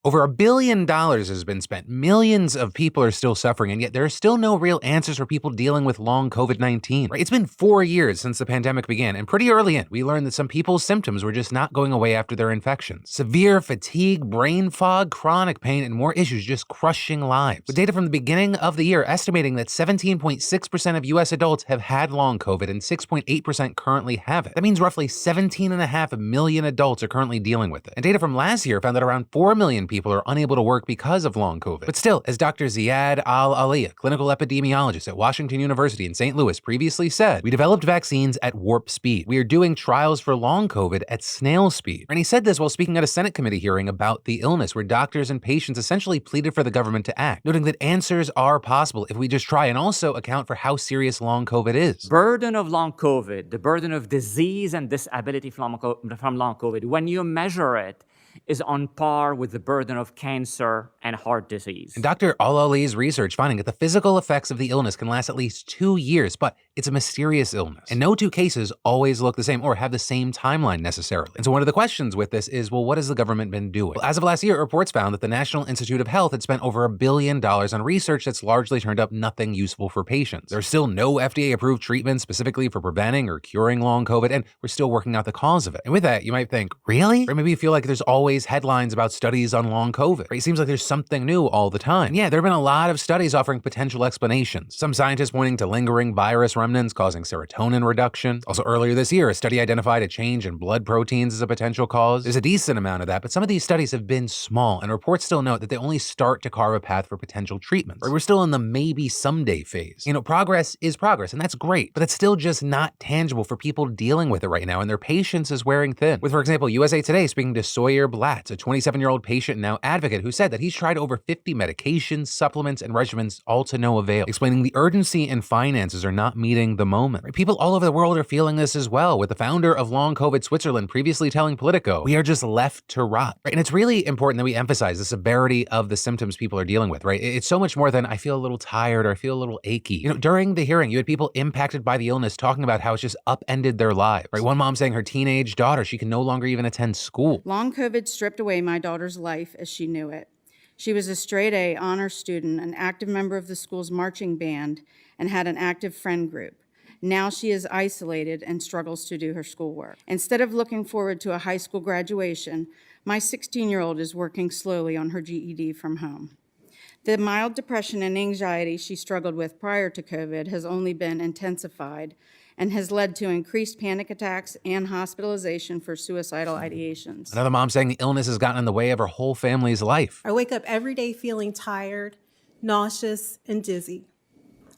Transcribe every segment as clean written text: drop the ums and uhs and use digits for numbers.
Over $1 billion has been spent. Millions of people are still suffering, and yet there are still no real answers for people dealing with long COVID-19. Right? It's been 4 years since the pandemic began, and pretty early in, we learned that some people's symptoms were just not going away after their infections. Severe fatigue, brain fog, chronic pain, and more issues just crushing lives. With data from the beginning of the year estimating that 17.6% of U.S. adults have had long COVID and 6.8% currently have it. That means roughly 17.5 million adults are currently dealing with it. And data from last year found that around 4 million people are unable to work because of long COVID. But still, as Dr. Ziad Al-Ali, a clinical epidemiologist at Washington University in St. Louis, previously said, we developed vaccines at warp speed. We are doing trials for long COVID at snail speed. And he said this while speaking at a Senate committee hearing about the illness, where doctors and patients essentially pleaded for the government to act, noting that answers are possible if we just try and also account for how serious long COVID is. Burden of long COVID, the burden of disease and disability from long COVID, when you measure it, is on par with the burden of cancer and heart disease. And Dr. Al-Ali's research finding that the physical effects of the illness can last at least 2 years, but it's a mysterious illness. And no two cases always look the same or have the same timeline necessarily. And so one of the questions with this is, well, what has the government been doing? Well, as of last year, reports found that the National Institute of Health had spent over $1 billion on research that's largely turned up nothing useful for patients. There's still no FDA-approved treatment specifically for preventing or curing long COVID, and we're still working out the cause of it. And with that, you might think, really? Or maybe you feel like there's always headlines about studies on long COVID. Right? It seems like there's something new all the time. And yeah, there have been a lot of studies offering potential explanations. Some scientists pointing to lingering virus remnants causing serotonin reduction. Also earlier this year, a study identified a change in blood proteins as a potential cause. There's a decent amount of that, but some of these studies have been small, and reports still note that they only start to carve a path for potential treatments. Right? We're still in the maybe someday phase. Progress is progress, and that's great, but it's still just not tangible for people dealing with it right now, and their patience is wearing thin. With, for example, USA Today speaking to Sawyer Blatz, a 27-year-old patient and now advocate who said that he's tried over 50 medications, supplements, and regimens, all to no avail, explaining the urgency and finances are not meeting the moment. Right? People all over the world are feeling this as well, with the founder of Long COVID Switzerland previously telling Politico, we are just left to rot. Right? And it's really important that we emphasize the severity of the symptoms people are dealing with, right? It's so much more than I feel a little tired or I feel a little achy. During the hearing, you had people impacted by the illness talking about how it's just upended their lives. Right? One mom saying her teenage daughter, she can no longer even attend school. Long COVID stripped away my daughter's life as she knew it. She was a straight A honor student, an active member of the school's marching band, and had an active friend group. Now she is isolated and struggles to do her schoolwork. Instead of looking forward to a high school graduation, my 16-year-old is working slowly on her GED from home. The mild depression and anxiety she struggled with prior to COVID has only been intensified and has led to increased panic attacks and hospitalization for suicidal ideations. Another mom saying the illness has gotten in the way of her whole family's life. I wake up every day feeling tired, nauseous, and dizzy.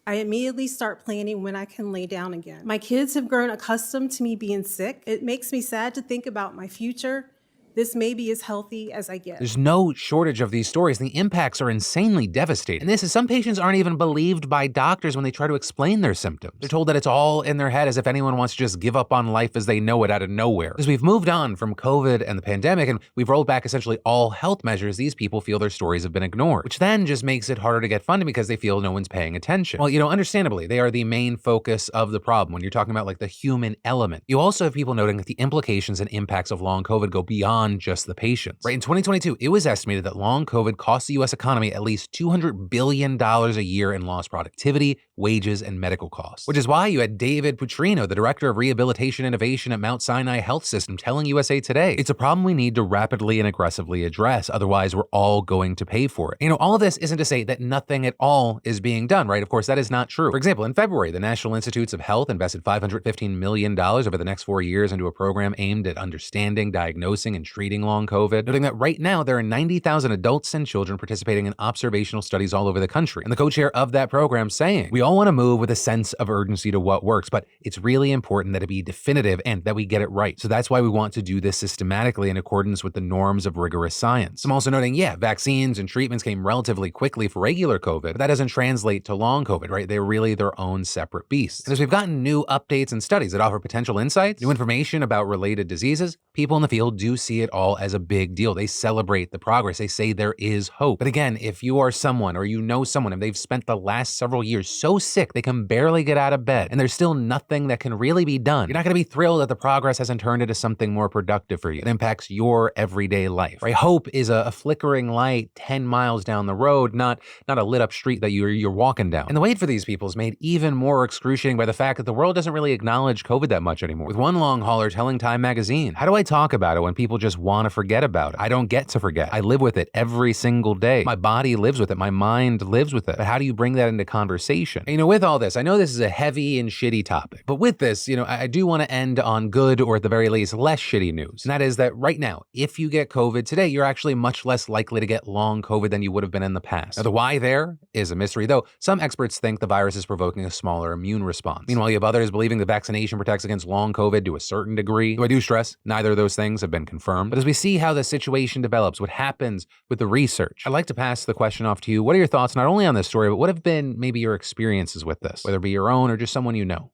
I immediately start planning when I can lay down again. My kids have grown accustomed to me being sick. It makes me sad to think about my future. This may be as healthy as I get. There's no shortage of these stories. The impacts are insanely devastating. And this is, some patients aren't even believed by doctors when they try to explain their symptoms. They're told that it's all in their head, as if anyone wants to just give up on life as they know it out of nowhere. As we've moved on from COVID and the pandemic, and we've rolled back essentially all health measures, these people feel their stories have been ignored, which then just makes it harder to get funding because they feel no one's paying attention. Well, understandably, they are the main focus of the problem when you're talking about like the human element. You also have people noting that the implications and impacts of long COVID go beyond just the patients. Right, in 2022, it was estimated that long COVID cost the U.S. economy at least $200 billion a year in lost productivity, wages, and medical costs. Which is why you had David Putrino, the director of rehabilitation innovation at Mount Sinai Health System, telling USA Today, it's a problem we need to rapidly and aggressively address. Otherwise, we're all going to pay for it. All of this isn't to say that nothing at all is being done, right? Of course, that is not true. For example, in February, the National Institutes of Health invested $515 million over the next 4 years into a program aimed at understanding, diagnosing, and treating long COVID, noting that right now there are 90,000 adults and children participating in observational studies all over the country. And the co-chair of that program saying, we all want to move with a sense of urgency to what works, but it's really important that it be definitive and that we get it right. So that's why we want to do this systematically in accordance with the norms of rigorous science. I'm also noting, vaccines and treatments came relatively quickly for regular COVID, but that doesn't translate to long COVID, right? They're really their own separate beasts. And as we've gotten new updates and studies that offer potential insights, new information about related diseases, people in the field do see it all as a big deal. They celebrate the progress. They say there is hope. But again, if you are someone or you know someone and they've spent the last several years so so sick they can barely get out of bed, and there's still nothing that can really be done, you're not gonna be thrilled that the progress hasn't turned into something more productive for you. It impacts your everyday life, right? Hope is a flickering light 10 miles down the road, not a lit up street that you're walking down. And the wait for these people is made even more excruciating by the fact that the world doesn't really acknowledge COVID that much anymore. With one long hauler telling Time magazine, how do I talk about it when people just want to forget about it? I don't get to forget. I live with it every single day. My body lives with it. My mind lives with it. But how do you bring that into conversation? And, with all this, I know this is a heavy and shitty topic, but with this, I do want to end on good, or at the very least, less shitty news. And that is that right now, if you get COVID today, you're actually much less likely to get long COVID than you would have been in the past. Now, the why there is a mystery, though some experts think the virus is provoking a smaller immune response. Meanwhile, you have others believing the vaccination protects against long COVID to a certain degree. Though I do stress, neither of those things have been confirmed. But as we see how the situation develops, what happens with the research, I'd like to pass the question off to you. What are your thoughts not only on this story, but what have been maybe your experiences with this, whether it be your own or just someone you know?